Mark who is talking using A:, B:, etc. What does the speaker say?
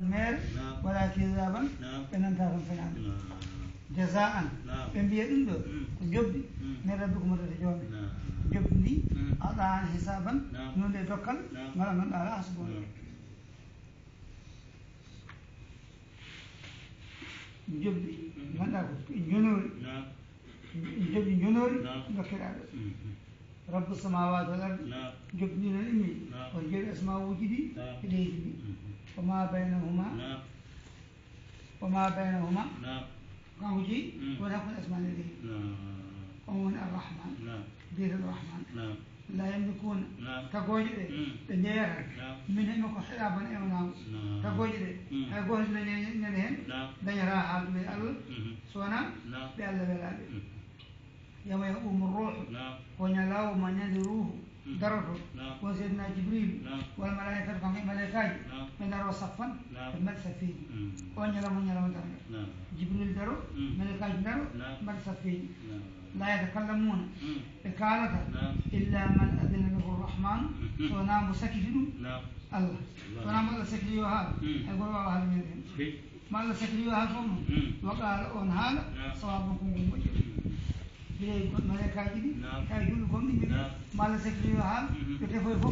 A: مال ولا كذابا فننتهي فنان جزاء بمبيئن دو جبدي من ربكم الرجال جبدي أضع حسابا نون يتوكل ما من على حسبه جبدي من جنور جبدي جنور ذكر رب السماوات والأرض جبدي العلمي والجل أسماء وجدي إليه وما بينهما كوجي ولا كل أسماء إليه ومن الرحمن دير الرحمن لا يملكون تقوجي تنجير من إنك حرابا إمنا تقوجي تقوجي لنهن دنيرها حال من الله سوانا بألا بلاد يوم يقوم الروح ونلاو من يدروه درجه وسيدنا جبريل والملائكة كم ملائكة من دروا صفا المدرسة فيه ونلاو من يلاو درجه جبريل درو ملائكة درو مدرسة فيه لا يتكلمون بكالة إلا من أذن له الرحمن ونام سكجدوا الله ونام الله سكجوا هذا يقول الله هذا من ما الله سكجوا هذا فهم وقال أن هذا صوابكم وجه ملائكة جدي كاي يقول لكم نبي ما لا سكري وهال كتفوا